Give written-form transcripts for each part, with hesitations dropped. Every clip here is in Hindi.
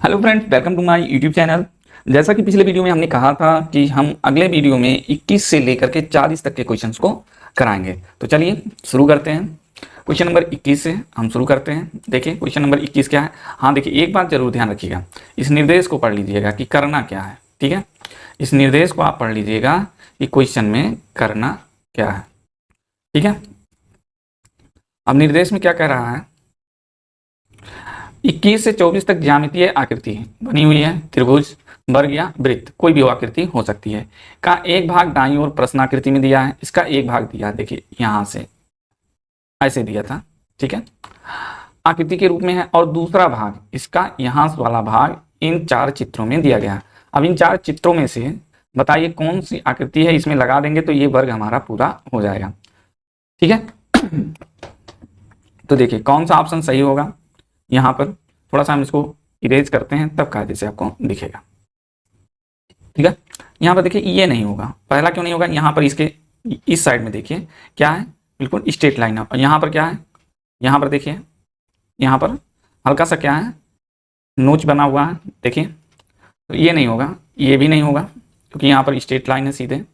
Hello friends, welcome to my YouTube channel. जैसा कि पिछले वीडियो में हमने कहा था कि हम अगले वीडियो में 21 से लेकर के 40 तक के क्वेश्चंस को कराएंगे। तो चलिए शुरू करते हैं। क्वेश्चन नंबर 21 से हम शुरू करते हैं। देखिए क्वेश्चन नंबर 21 क्या है। हाँ देखिए, एक बात जरूर ध्यान रखिएगा, इस निर्देश को पढ़ लीजिएगा कि करना क्या है। ठीक है, इस निर्देश को आप पढ़ लीजिएगा कि क्वेश्चन में करना क्या है। ठीक है, अब निर्देश में क्या कह रहा है, 21 से 24 तक ज्यामितीय आकृति बनी हुई है। त्रिभुज, वर्ग या वृत्त, कोई भी आकृति हो सकती है, का एक भाग दाईं ओर प्रश्न आकृति में दिया है। इसका एक भाग दिया, देखिए यहां से ऐसे दिया था। ठीक है, आकृति के रूप में है, और दूसरा भाग इसका यहां वाला भाग इन चार चित्रों में दिया गया है। अब इन चार चित्रों में से बताइए कौन सी आकृति है, इसमें लगा देंगे तो ये वर्ग हमारा पूरा हो जाएगा। ठीक है, तो देखिए कौन सा ऑप्शन सही होगा। यहाँ पर थोड़ा सा हम इसको इरेज करते हैं, तब कायदे से आपको दिखेगा। ठीक है, यहाँ पर देखिए ये नहीं होगा। पहला क्यों नहीं होगा, यहाँ पर इसके इस साइड में देखिए क्या है, बिल्कुल स्ट्रेट लाइन है। और यहाँ पर क्या है, यहाँ पर देखिए यहाँ पर हल्का सा क्या है, नोच बना हुआ है। देखिए तो ये नहीं होगा, ये भी नहीं होगा क्योंकि यहाँ पर स्ट्रेट लाइन है सीधे।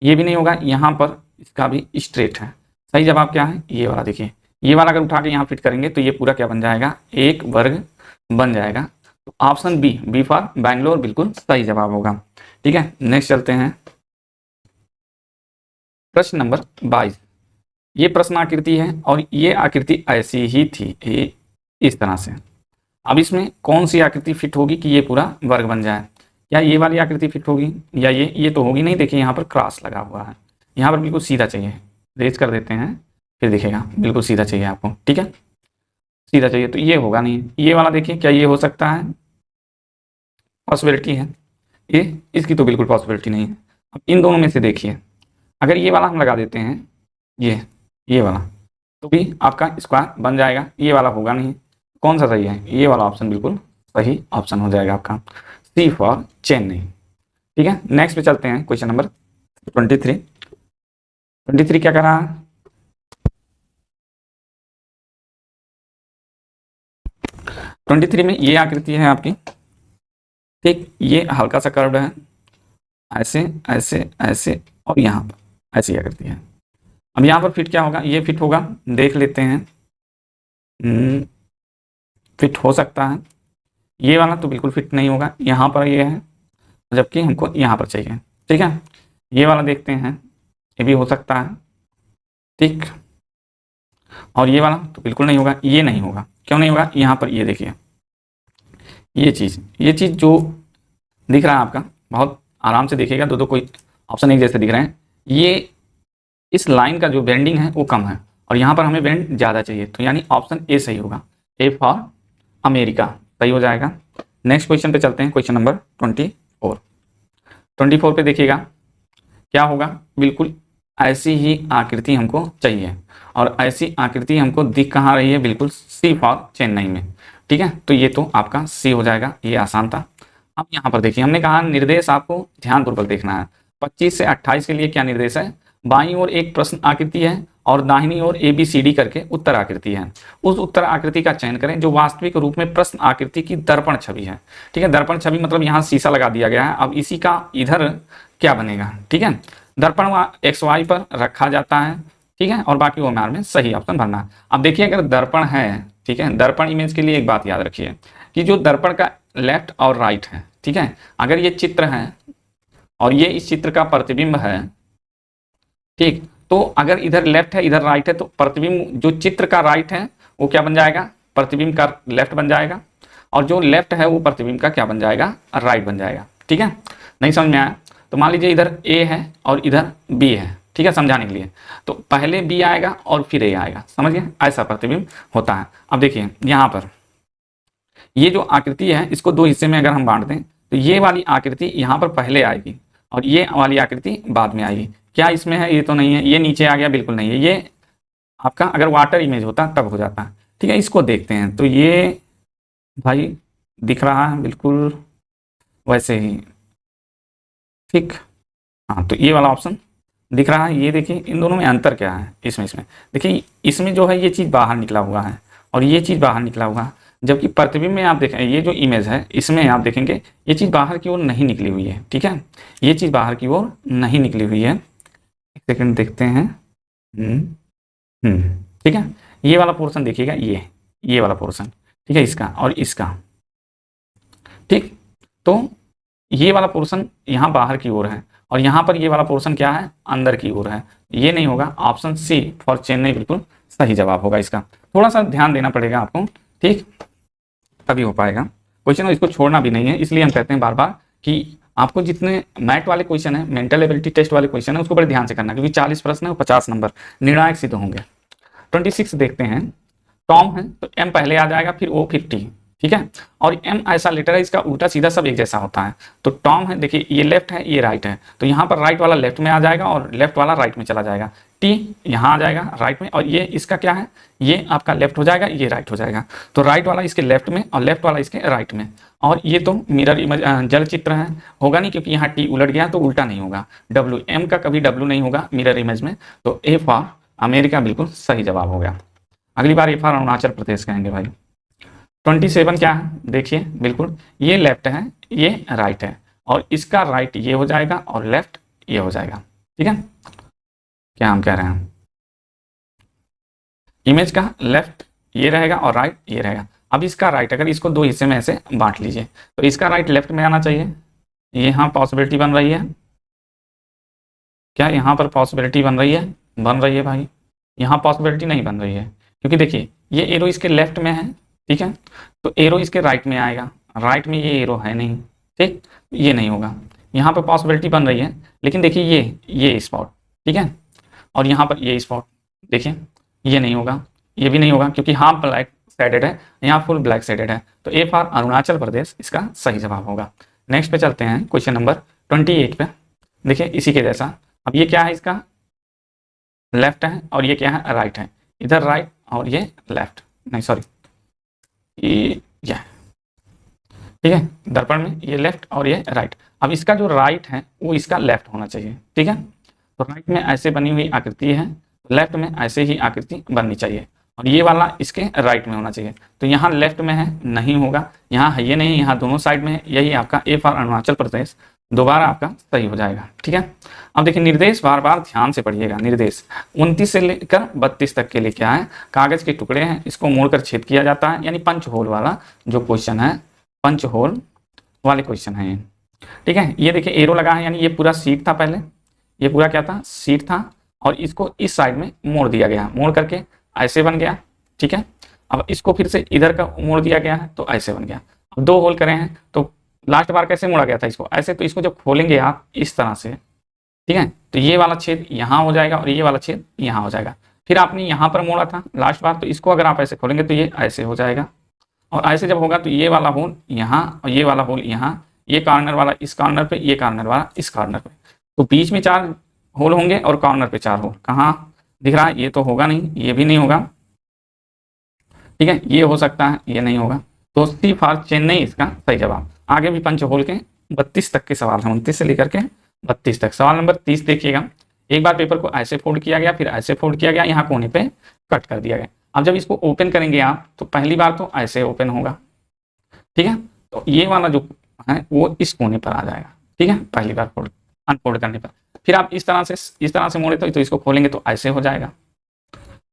ये भी नहीं होगा, यहाँ पर इसका भी स्ट्रेट है। सही जवाब क्या है, ये वाला। देखिए ये वाला अगर उठा के यहाँ फिट करेंगे तो ये पूरा क्या बन जाएगा, एक वर्ग बन जाएगा। तो option B, B for Bangalore, बिल्कुल सही जवाब होगा। ठीक है, नेक्स्ट चलते हैं। प्रश्न नंबर 22, ये प्रश्न आकृति है और ये आकृति ऐसी ही थी, ये इस तरह से। अब इसमें कौन सी आकृति फिट होगी कि ये पूरा वर्ग बन जाए। क्या ये वाली आकृति फिट होगी या ये तो होगी नहीं। देखिए यहाँ पर क्रॉस लगा हुआ है, यहाँ पर बिल्कुल सीधा चाहिए। रेज कर देते हैं, फिर दिखेगा बिल्कुल सीधा चाहिए आपको। ठीक है, सीधा चाहिए तो ये होगा नहीं। ये वाला देखिए, क्या ये हो सकता है, पॉसिबिलिटी है। ये इसकी तो बिल्कुल पॉसिबिलिटी नहीं है। अब इन दोनों में से देखिए, अगर ये वाला हम लगा देते हैं, ये वाला, तो भी आपका स्क्वायर बन जाएगा। ये वाला होगा नहीं। कौन सा सही है, ये वाला ऑप्शन बिल्कुल सही ऑप्शन हो जाएगा आपका, सी फॉर चेन्नई। ठीक है, नेक्स्ट पे चलते हैं। क्वेश्चन नंबर 23 क्या कर रहा है, 23 में ये आकृति है आपकी। ठीक, ये हल्का सा कर्व्ड है, ऐसे ऐसे ऐसे, और यहाँ पर ऐसी आकृति है। अब यहाँ पर फिट क्या होगा, ये फिट होगा, देख लेते हैं। फिट हो सकता है। ये वाला तो बिल्कुल फिट नहीं होगा, यहाँ पर ये है जबकि हमको यहाँ पर चाहिए। ठीक है, ये वाला देखते हैं, ये भी हो सकता है। ठीक, और ये वाला तो बिल्कुल नहीं होगा, ये नहीं होगा। क्यों नहीं होगा, यहाँ पर ये देखिए, ये चीज़ जो दिख रहा है आपका, बहुत आराम से देखिएगा, दो कोई ऑप्शन एक जैसे दिख रहे हैं। ये इस लाइन का जो बेंडिंग है वो कम है, और यहाँ पर हमें बेंड ज़्यादा चाहिए, तो यानी ऑप्शन ए सही होगा, ए फॉर अमेरिका सही हो जाएगा। नेक्स्ट क्वेश्चन पे चलते हैं। क्वेश्चन नंबर 24 पे देखिएगा क्या होगा, बिल्कुल ऐसी ही आकृति हमको चाहिए, और ऐसी आकृति हमको दिख कहाँ रही है, बिल्कुल सी फॉर चेन्नई में। ठीक है, तो ये तो आपका सी हो जाएगा, ये आसान था। अब यहाँ पर देखिए, हमने कहा निर्देश आपको ध्यानपूर्वक देखना है। 25 से 28 के लिए क्या निर्देश है, बाईं ओर एक प्रश्न आकृति है और दाहिनी ओर ABCD करके उत्तर आकृति है। उस उत्तर आकृति का चयन करें जो वास्तविक रूप में प्रश्न आकृति की दर्पण छवि है। ठीक है, दर्पण छवि मतलब यहाँ शीशा लगा दिया गया है। अब इसी का इधर क्या बनेगा। ठीक है, दर्पण XY पर रखा जाता है। ठीक है, और बाकी OMR में सही ऑप्शन भरना है। अब देखिए अगर दर्पण है, ठीक है, दर्पण इमेज के लिए एक बात याद रखिए कि जो दर्पण का लेफ्ट और राइट है, ठीक है, अगर ये चित्र है और ये इस चित्र का प्रतिबिंब है, ठीक, तो अगर इधर लेफ्ट है इधर राइट है, तो प्रतिबिंब जो चित्र का राइट है वो क्या बन जाएगा, प्रतिबिंब का लेफ्ट बन जाएगा, और जो लेफ्ट है वो प्रतिबिंब का क्या बन जाएगा, राइट बन जाएगा। ठीक है, नहीं समझ में आया तो मान लीजिए इधर A है और इधर B है। ठीक है, समझाने के लिए तो पहले B आएगा और फिर A आएगा, समझ गए, ऐसा प्रतिबिंब होता है। अब देखिए यहाँ पर ये जो आकृति है, इसको दो हिस्से में अगर हम बांट दें तो ये वाली आकृति यहाँ पर पहले आएगी और ये वाली आकृति बाद में आएगी। क्या इसमें है, ये तो नहीं है, ये नीचे आ गया, बिल्कुल नहीं है। ये आपका अगर वाटर इमेज होता तब हो जाता। ठीक है, इसको देखते हैं तो ये भाई दिख रहा है बिल्कुल वैसे ही। ठीक, हाँ, तो ये वाला ऑप्शन दिख रहा है। ये देखिए इन दोनों में अंतर क्या है, इसमें देखिए इसमें जो है ये चीज़ बाहर निकला हुआ है और ये चीज़ बाहर निकला हुआ है। जबकि प्रतिबिंब में आप देखें, ये जो इमेज है इसमें आप देखेंगे ये चीज़ बाहर की ओर नहीं निकली हुई है, ठीक है, ये चीज़ बाहर की ओर नहीं निकली हुई है। एक सेकंड देखते हैं। हम्म ठीक है, ये वाला पोर्शन देखिएगा, ये वाला पोर्शन, ठीक है, इसका और इसका, ठीक। तो ये वाला पोर्शन यहाँ बाहर की ओर है और यहाँ पर ये वाला पोर्शन क्या है, अंदर की ओर है। ये नहीं होगा, ऑप्शन सी फॉर चेन्नई बिल्कुल सही जवाब होगा इसका। थोड़ा सा ध्यान देना पड़ेगा आपको, ठीक, तभी हो पाएगा क्वेश्चन, इसको छोड़ना भी नहीं है। इसलिए हम कहते हैं बार बार कि आपको जितने मैथ वाले क्वेश्चन है, मेंटल एबिलिटी टेस्ट वाले क्वेश्चन है, उसको बड़े ध्यान से करना, क्योंकि 40 प्रश्न है और 50 नंबर निर्णायक सिद्ध होंगे। 26 देखते हैं। टॉम है तो एम पहले आ जाएगा, फिर ओ, फिर टी, ठीक है, और एम ऐसा लेटर है, इसका उल्टा सीधा सब एक जैसा होता है। तो टॉम है, देखिए ये लेफ्ट है, ये राइट है, तो यहाँ पर राइट वाला लेफ्ट में आ जाएगा और लेफ्ट वाला राइट में चला जाएगा। टी यहाँ आ जाएगा राइट में, और ये इसका क्या है, ये आपका लेफ्ट हो जाएगा, ये राइट हो जाएगा। तो राइट वाला इसके लेफ्ट में और लेफ्ट वाला इसके राइट में। और ये तो मिरर इमेज जल चित्र है, होगा नहीं, क्योंकि यहाँ टी उलट गया तो उल्टा नहीं होगा। डब्ल्यू, एम का कभी डब्ल्यू नहीं होगा मिरर इमेज में। तो ए फॉर अमेरिका बिल्कुल सही जवाब हो गया। अगली बार ए फॉर अरुणाचल प्रदेश कहेंगे भाई। 27 क्या है, देखिए बिल्कुल ये लेफ्ट है, ये राइट है, और इसका राइट ये हो जाएगा और लेफ्ट ये हो जाएगा, ठीक है। क्या हम कह रहे हैं, इमेज का लेफ्ट ये रहेगा और राइट ये रहेगा। अब इसका राइट, अगर इसको दो हिस्से में ऐसे बांट लीजिए तो इसका राइट लेफ्ट में आना चाहिए। यहाँ पॉसिबिलिटी बन रही है क्या, यहाँ पर पॉसिबिलिटी बन रही है भाई। यहाँ पॉसिबिलिटी नहीं बन रही है, क्योंकि देखिए ये एरो इसके लेफ्ट में है, ठीक है, तो एरो इसके राइट में आएगा, राइट में ये एरो है नहीं, ठीक, ये नहीं होगा। यहाँ पर पॉसिबिलिटी बन रही है, लेकिन देखिए ये स्पॉट, ठीक है, और यहाँ पर ये स्पॉट, देखिए ये नहीं होगा, ये भी नहीं होगा, क्योंकि हाफ ब्लैक साइडेड है, यहाँ फुल ब्लैक साइडेड है। तो ए फॉर अरुणाचल प्रदेश इसका सही जवाब होगा। नेक्स्ट पे चलते हैं, क्वेश्चन नंबर 28 पे। देखिए इसी के जैसा, अब ये क्या है, इसका लेफ्ट है और ये क्या है, राइट है, इधर राइट और ये लेफ्ट, नहीं सॉरी ये, ठीक है, दर्पण में ये लेफ्ट और ये राइट। अब इसका जो राइट है वो इसका लेफ्ट होना चाहिए, ठीक है। तो राइट में ऐसे बनी हुई आकृति है, लेफ्ट में ऐसे ही आकृति बननी चाहिए, और ये वाला इसके राइट में होना चाहिए। तो यहाँ लेफ्ट में है, नहीं होगा, यहाँ है ये नहीं, यहाँ दोनों साइड में है, यही आपका ए फॉर अरुणाचल प्रदेश दोबारा आपका सही हो जाएगा, ठीक है। अब देखिए निर्देश बार बार ध्यान से पढ़िएगा। निर्देश 29 से लेकर 32 तक के लिए क्या है, कागज के टुकड़े हैं, इसको मोड़कर छेद किया जाता है, यानी पंच होल वाला जो क्वेश्चन है, पंच होल वाले क्वेश्चन है ये, ठीक है। ये देखिए एरो लगा है, यानी ये पूरा सीट था, पहले ये पूरा क्या था, सीट था, और इसको इस साइड में मोड़ दिया गया, मोड़ करके ऐसे बन गया, ठीक है। अब इसको फिर से इधर का मोड़ दिया गया है तो ऐसे बन गया। अब दो होल करे हैं, तो लास्ट बार कैसे मोड़ा गया था इसको, ऐसे, तो इसको जब खोलेंगे आप इस तरह से, ठीक है, तो ये वाला छेद यहाँ हो जाएगा और ये वाला छेद यहाँ हो जाएगा। फिर आपने यहाँ पर मोड़ा था लास्ट बार, तो इसको अगर आप ऐसे खोलेंगे तो ये ऐसे हो जाएगा, और ऐसे जब होगा तो ये वाला होल यहाँ और ये वाला होल यहाँ, ये कॉर्नर वाला इस कॉर्नर पे, ये कॉर्नर वाला इस कॉर्नर पे, तो बीच में 4 होल होंगे और कॉर्नर पे 4 होल। कहाँ दिख रहा है, ये तो होगा नहीं, ये भी नहीं होगा, ठीक है, ये हो सकता है, ये नहीं होगा। तो सी फॉर चेन्नई इसका सही जवाब। आगे भी पंच होल के 32 तक के सवाल हैं, 29 से लेकर के 32 तक। सवाल नंबर 30 देखिएगा। एक बार पेपर को ऐसे फोल्ड किया गया, फिर ऐसे फोल्ड किया गया, यहाँ कोने पे कट कर दिया गया। अब जब इसको ओपन करेंगे आप, तो पहली बार तो ऐसे ओपन होगा, ठीक है, तो ये वाला जो है वो इस कोने पर आ जाएगा, ठीक है, पहली बार फोल्ड अनफोल्ड करने पर। फिर आप इस तरह से मोड़े तो इसको खोलेंगे तो ऐसे हो जाएगा।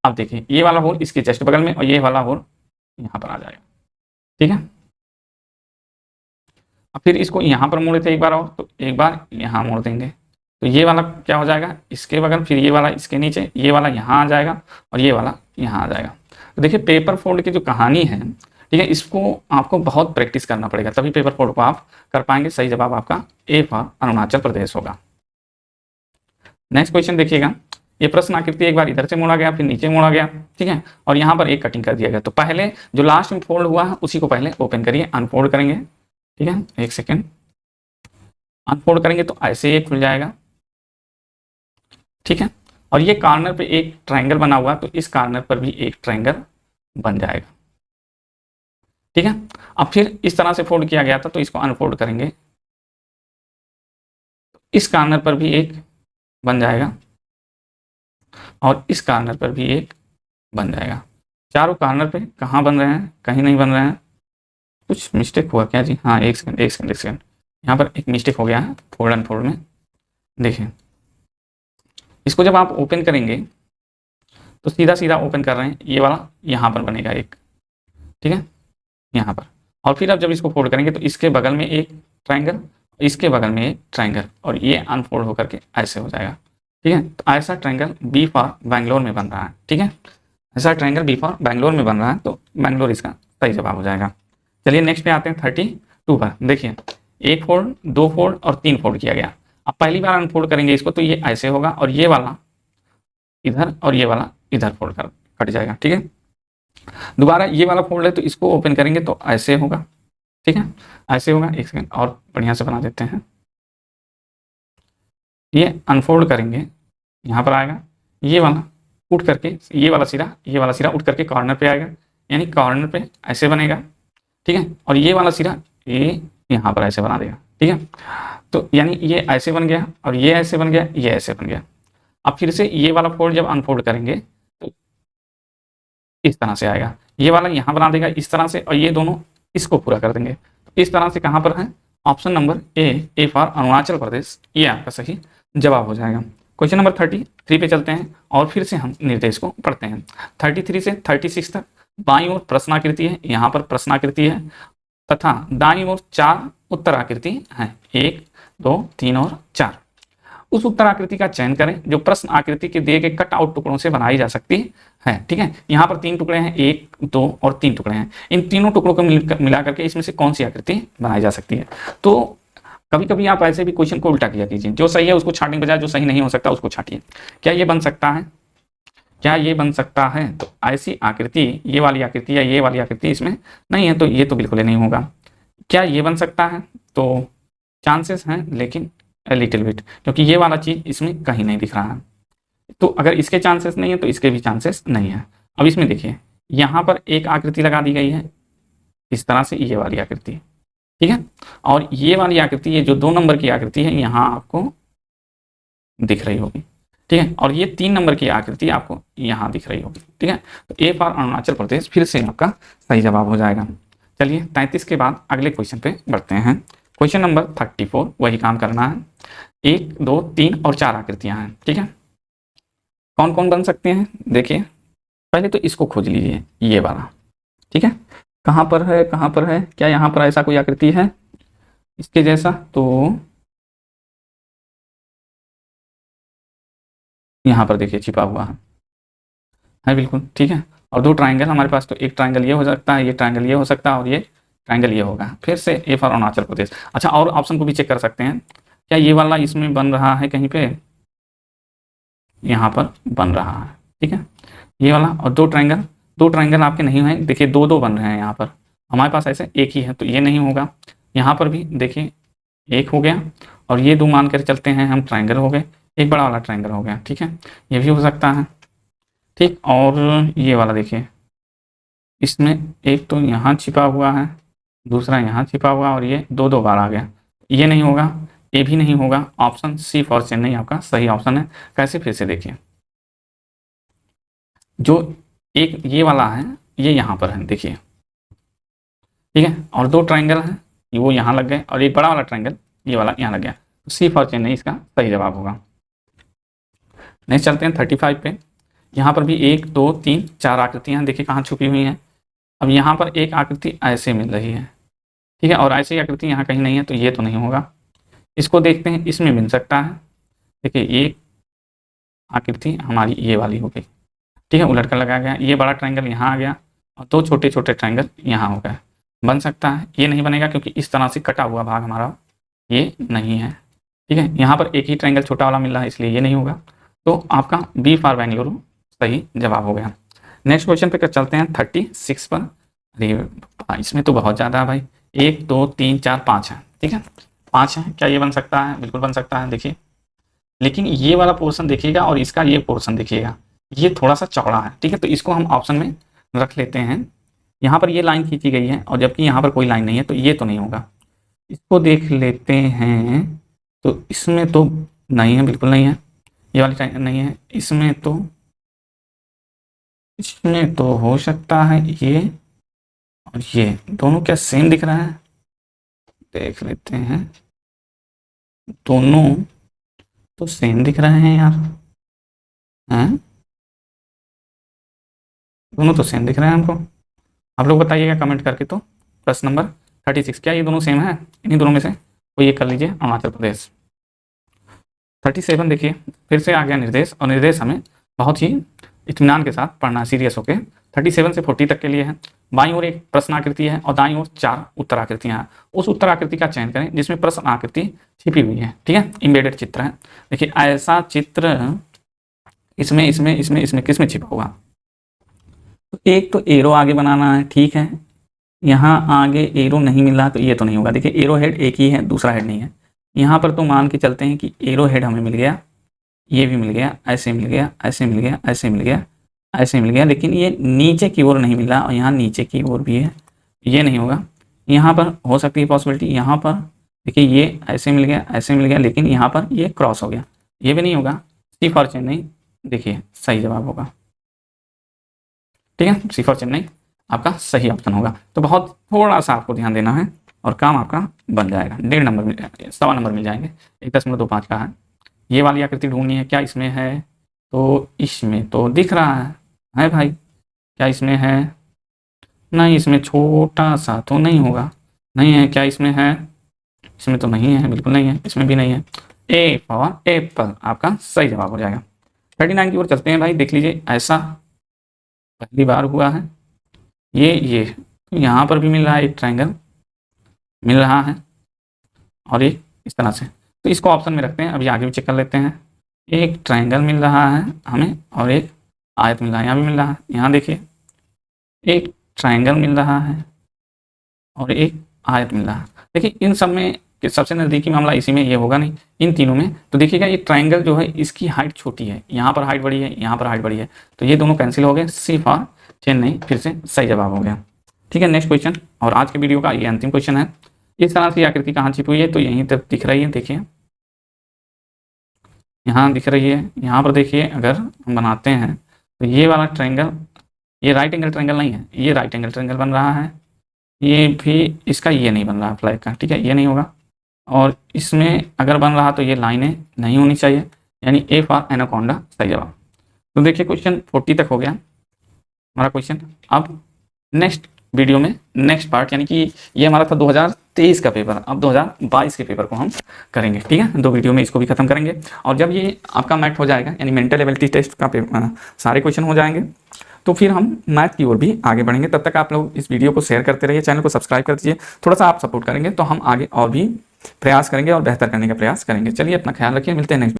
अब देखिए ये वाला होल इसके जस्ट बगल में और ये वाला होल यहाँ पर आ जाएगा, ठीक है। अब फिर इसको यहाँ पर मोड़े थे एक बार और, तो एक बार यहाँ मोड़ देंगे, तो ये वाला क्या हो जाएगा, इसके बगल, फिर ये वाला इसके नीचे, ये वाला यहाँ आ जाएगा और ये वाला यहाँ आ जाएगा। तो देखिए पेपर फोल्ड की जो कहानी है, ठीक है, इसको आपको बहुत प्रैक्टिस करना पड़ेगा, तभी पेपर फोल्ड को आप कर पाएंगे। सही जवाब आपका ए फॉर अरुणाचल प्रदेश होगा। नेक्स्ट क्वेश्चन देखिएगा। ये प्रश्न आकृति एक बार इधर से मोड़ा गया, फिर नीचे मोड़ा गया, ठीक है, और यहाँ पर एक कटिंग कर दिया गया। तो पहले जो लास्ट में फोल्ड हुआ है उसी को पहले ओपन करिए, अनफोल्ड करेंगे, ठीक है, एक सेकेंड, अनफोल्ड करेंगे तो ऐसे एक खुल जाएगा, ठीक है, और ये कॉर्नर पे एक ट्रायंगल बना हुआ, तो इस कॉर्नर पर भी एक ट्रायंगल बन जाएगा, ठीक है। अब फिर इस तरह से फोल्ड किया गया था, तो इसको अनफोल्ड करेंगे, इस कॉर्नर पर भी एक बन जाएगा और इस कॉर्नर पर भी एक बन जाएगा। चारों कॉर्नर पे कहाँ बन रहे हैं, कहीं नहीं बन रहे हैं। कुछ मिस्टेक हुआ क्या जी? हाँ, एक सेकंड एक सेकंड एक सेकंड, यहाँ पर एक मिस्टेक हो गया है फोल्ड एंड फोल्ड में। देखिए, इसको जब आप ओपन करेंगे तो सीधा सीधा ओपन कर रहे हैं, ये वाला यहाँ पर बनेगा एक, ठीक है, यहाँ पर। और फिर आप जब इसको फोल्ड करेंगे तो इसके बगल में एक ट्राइंगल, इसके बगल में एक ट्राइंगल, और ये अनफोल्ड होकर के ऐसे हो जाएगा, ठीक है। तो ऐसा ट्राइंगल बी फॉर बैंगलोर में बन रहा है, ठीक है, ऐसा ट्राइंगल बी फॉर बैंगलोर में बन रहा है, तो बैंगलोर इसका सही जवाब हो जाएगा। चलिए नेक्स्ट पे आते हैं 32 पर। देखिए, एक फोल्ड, दो फोल्ड और तीन फोल्ड किया गया। अब पहली बार अनफोल्ड करेंगे इसको तो ये ऐसे होगा, और ये वाला इधर और ये वाला इधर फोल्ड कर कट जाएगा, ठीक है। दोबारा ये वाला फोल्ड है तो इसको ओपन करेंगे तो ऐसे होगा, ठीक है, ऐसे होगा। एक सेकंड और बढ़िया से बना देते हैं। ये अनफोल्ड करेंगे, यहाँ पर आएगा, ये वाला उठ करके, ये वाला सिरा उठ करके कॉर्नर पे आएगा, यानी कॉर्नर पे ऐसे बनेगा, ठीक है। और ये वाला सिरा ये यहाँ पर ऐसे बना देगा, ठीक है। तो यानी ये ऐसे बन गया, और ये ऐसे बन गया, ये ऐसे बन गया। अब फिर से ये वाला फोल्ड जब अनफोल्ड करेंगे तो इस तरह से आएगा, ये वाला यहाँ बना देगा इस तरह से, और ये दोनों इसको पूरा कर देंगे। तो इस तरह से कहाँ पर है, option number A for Arunachal Pradesh, ये आपका सही जवाब हो जाएगा। क्वेश्चन नंबर 33 पे चलते हैं और फिर से हम निर्देश को पढ़ते हैं। 33 से 36 तक बाईं ओर प्रश्नाकृति है, यहाँ पर प्रश्नाकृति है, तथा दाईं ओर 4 उत्तराकृति हैं, 1 2 3 और 4। उस उत्तर आकृति का चयन करें जो प्रश्न आकृति के दिए गए कट आउट टुकड़ों से बनाई जा सकती है, ठीक है। यहाँ पर 3 टुकड़े हैं, 1 2 और 3 टुकड़े हैं। इन तीनों टुकड़ों को मिला करके इसमें से कौन सी आकृति बनाई जा सकती है। तो कभी कभी आप ऐसे भी क्वेश्चन को उल्टा किया कीजिए, जो सही है उसको छाटने के बजाय जो सही नहीं हो सकता उसको छाटिए। क्या ये बन सकता है, क्या ये बन सकता है? तो ऐसी आकृति, ये वाली आकृति या ये वाली आकृति इसमें नहीं है, तो ये तो बिल्कुल ही नहीं होगा। क्या ये बन सकता है? तो चांसेस हैं, लेकिन लिटिल बिट, क्योंकि ये वाला चीज इसमें कहीं नहीं दिख रहा है। तो अगर इसके चांसेस नहीं है तो इसके भी चांसेस नहीं है। अब इसमें देखिए, यहाँ पर एक आकृति लगा दी गई है इस तरह से, ये वाली आकृति, ठीक है, और ये वाली आकृति, ये जो 2 नंबर की आकृति है यहाँ आपको दिख रही होगी, ठीक है, और ये 3 नंबर की आकृति आपको यहाँ दिख रही होगी, ठीक है। तो ए फॉर अरुणाचल प्रदेश फिर से आपका सही जवाब हो जाएगा। चलिए 33 के बाद अगले क्वेश्चन पे बढ़ते हैं। क्वेश्चन नंबर 34, वही काम करना है। 1 2 3 और 4 आकृतियां हैं, ठीक है। कौन कौन बन सकते हैं? देखिए, पहले तो इसको खोज लीजिए, ये वाला, ठीक है, कहाँ पर है, कहाँ पर है? क्या यहाँ पर ऐसा कोई आकृति है इसके जैसा? तो यहाँ पर देखिए छिपा हुआ है बिल्कुल, ठीक है। और 2 ट्राइंगल हमारे पास, तो एक ट्राइंगल ये हो सकता है, ये ट्राइंगल ये हो सकता है, और ये ट्राइंगल ये होगा। फिर से ए फॉर अरुणाचल प्रदेश। अच्छा, और ऑप्शन को भी चेक कर सकते हैं, क्या ये वाला इसमें बन रहा है कहीं पे? यहाँ पर बन रहा है, ठीक है, ये वाला। और 2 ट्राइंगल, 2 ट्राइंगल आपके नहीं हैं, देखिए 2 2 बन रहे हैं यहाँ पर, हमारे पास ऐसे एक ही है, तो ये नहीं होगा। यहाँ पर भी देखिए एक हो गया, और ये 2 मान कर चलते हैं हम, ट्राइंगल हो गए, एक बड़ा वाला ट्राइंगल हो गया, ठीक है, ये भी हो सकता है, ठीक। और ये वाला देखिए, इसमें एक तो यहाँ छिपा हुआ है, दूसरा यहाँ छिपा हुआ, और ये 2 2 बार आ गया, ये नहीं होगा, ये भी नहीं होगा। ऑप्शन सी फॉर चेन्नई आपका सही ऑप्शन है। कैसे? फिर से देखिए, जो एक ये वाला है ये यहाँ पर है, देखिए, ठीक है, और 2 ट्राइंगल हैं, वो यहाँ लग गए, और एक बड़ा वाला ट्राइंगल ये वाला यहाँ लग गया, तो सी फॉर चेन्नई इसका सही जवाब होगा। नेक्स्ट चलते हैं 35 पे। यहाँ पर भी 1 2 3 4 आकृतियाँ देखिए कहाँ छुपी हुई हैं। अब यहाँ पर एक आकृति ऐसे मिल रही है, ठीक है, और ऐसी आकृति यहाँ कहीं नहीं है, तो ये तो नहीं होगा। इसको देखते हैं, इसमें मिल सकता है। देखिए, एक आकृति हमारी ये वाली हो गई, ठीक है, उलट कर लगाया गया, ये बड़ा ट्राइंगल यहाँ आ गया, और 2 छोटे छोटे ट्राइंगल यहाँ हो गए। बन सकता है, ये नहीं बनेगा क्योंकि इस तरह से कटा हुआ भाग हमारा ये नहीं है, ठीक है। यहाँ पर एक ही ट्राइंगल छोटा वाला मिल रहा है, इसलिए ये नहीं होगा। तो आपका बी फॉर बेंगलुरु सही जवाब हो गया। नेक्स्ट क्वेश्चन पे चलते हैं 36 पर। अरे इसमें तो बहुत ज़्यादा है भाई, 1 2 3 4 5 है, ठीक है, 5 है। क्या ये बन सकता है? बिल्कुल बन सकता है, देखिए, लेकिन ये वाला पोर्शन देखिएगा और इसका ये पोर्शन देखिएगा, ये थोड़ा सा चौड़ा है, ठीक है, तो इसको हम ऑप्शन में रख लेते हैं। यहाँ पर ये लाइन खींची गई है, और जबकि यहाँ पर कोई लाइन नहीं है, तो ये तो नहीं होगा। इसको देख लेते हैं, तो इसमें तो नहीं है, बिल्कुल नहीं है, ये वाली नहीं है, इसमें तो इसमें तो हो सकता है ये और ये दोनों क्या सेम दिख रहा है, देख लेते हैं। दोनों तो सेम दिख रहे हैं यार, हैं दोनों तो सेम दिख रहे हैं हमको। आप लोग बताइएगा कमेंट करके। तो प्रश्न नंबर 36, क्या ये दोनों सेम है? इन्हीं दोनों में से कोई एक कर लीजिए। अरुणाचल प्रदेश। 37 देखिए, फिर से आ गया निर्देश, और निर्देश हमें बहुत ही इत्मीनान के साथ पढ़ना, सीरियस होके। 37 से 40 तक के लिए है। बाईं ओर एक प्रश्न आकृति है और दाईं ओर 4 उत्तर आकृतियां हैं। उस उत्तर आकृति का चयन करें जिसमें प्रश्न आकृति छिपी हुई है, ठीक है, इम्बेडेड चित्र है। देखिए ऐसा चित्र इसमें इसमें इसमें इसमें किस में छिपा होगा? तो एक तो एरो आगे बनाना है, ठीक है, यहाँ आगे एरो नहीं मिल रहा तो ये तो नहीं होगा। देखिए एरो हेड एक ही है, दूसरा हेड नहीं है। यहाँ पर तो मान के चलते हैं कि एरो हेड हमें मिल गया, ये भी मिल गया, ऐसे मिल गया, ऐसे मिल गया, ऐसे मिल गया, ऐसे मिल गया, लेकिन ये नीचे की ओर नहीं मिल रहा, और यहाँ नीचे की ओर भी है, ये नहीं होगा। यहाँ पर हो सकती है पॉसिबिलिटी, यहाँ पर देखिए ये ऐसे मिल गया, ऐसे मिल गया, लेकिन यहाँ पर ये क्रॉस हो गया, ये भी नहीं होगा। सी फॉर चेन्नई देखिए सही जवाब होगा, ठीक है, सी फॉर चेन्नई आपका सही ऑप्शन होगा। तो बहुत थोड़ा सा आपको ध्यान देना है और काम आपका बन जाएगा। 1.5 नंबर मिल जाएंगे, 1.25 नंबर मिल जाएंगे। 1.25 का है। ये वाली आकृति ढूंढनी है, क्या इसमें है? तो इसमें तो दिख रहा है भाई, क्या इसमें है? नहीं, इसमें छोटा सा तो नहीं होगा, नहीं है। क्या इसमें है? इसमें तो नहीं है, बिल्कुल नहीं है, इसमें भी नहीं है। ए फॉर एप्पल आपका सही जवाब हो जाएगा। 39 की ओर चलते हैं भाई, देख लीजिए ऐसा पहली बार हुआ है। ये यहाँ पर भी मिल रहा है, एक ट्रायंगल मिल रहा है, और एक इस तरह से। तो इसको ऑप्शन में रखते हैं, अभी आगे भी चेक कर लेते हैं। एक ट्रायंगल मिल रहा है हमें और एक आयत मिल रहा है, यहाँ भी मिल रहा है। यहाँ देखिए एक ट्रायंगल मिल रहा है और एक आयत मिल रहा है। देखिए इन सब में सबसे नज़दीकी मामला इसी में ये होगा नहीं, इन तीनों में। तो देखिएगा ये ट्रायंगल जो है इसकी हाइट छोटी है, यहाँ पर हाइट बड़ी है, यहाँ पर हाइट बड़ी है, तो ये दोनों कैंसिल हो गए। सी फॉर चेन्नई फिर से सही जवाब हो गया, ठीक है। नेक्स्ट क्वेश्चन, और आज के वीडियो का ये अंतिम क्वेश्चन है। इस तरह से आकृति कहाँ छिपी हुई है? तो यहीं तक दिख रही है, देखिए यहाँ दिख रही है। यहाँ पर देखिए अगर हम बनाते हैं तो ये वाला ट्रायंगल, ये राइट एंगल ट्रायंगल नहीं है, ये राइट एंगल ट्रायंगल बन रहा है। ये भी इसका ये नहीं बन रहा फ्लैग का, ठीक है, ये नहीं होगा। और इसमें अगर बन रहा तो ये लाइनें नहीं होनी चाहिए, यानी ए फॉर एनाकोंडा सही जवाब। तो देखिए क्वेश्चन 40 तक हो गया हमारा क्वेश्चन। अब नेक्स्ट वीडियो में नेक्स्ट पार्ट, यानी कि ये हमारा था 2023 का पेपर, अब 2022 के पेपर को हम करेंगे, ठीक है। 2 वीडियो में इसको भी खत्म करेंगे। और जब ये आपका मैथ हो जाएगा, यानी मेंटल एबिलिटी टेस्ट का सारे क्वेश्चन हो जाएंगे, तो फिर हम मैथ की ओर भी आगे बढ़ेंगे। तब तक आप लोग इस वीडियो को शेयर करते रहिए, चैनल को सब्सक्राइब कर दीजिए। थोड़ा सा आप सपोर्ट करेंगे तो हम आगे और भी प्रयास करेंगे और बेहतर करने का प्रयास करेंगे। चलिए अपना ख्याल रखिए, मिलते हैं नेक्स्ट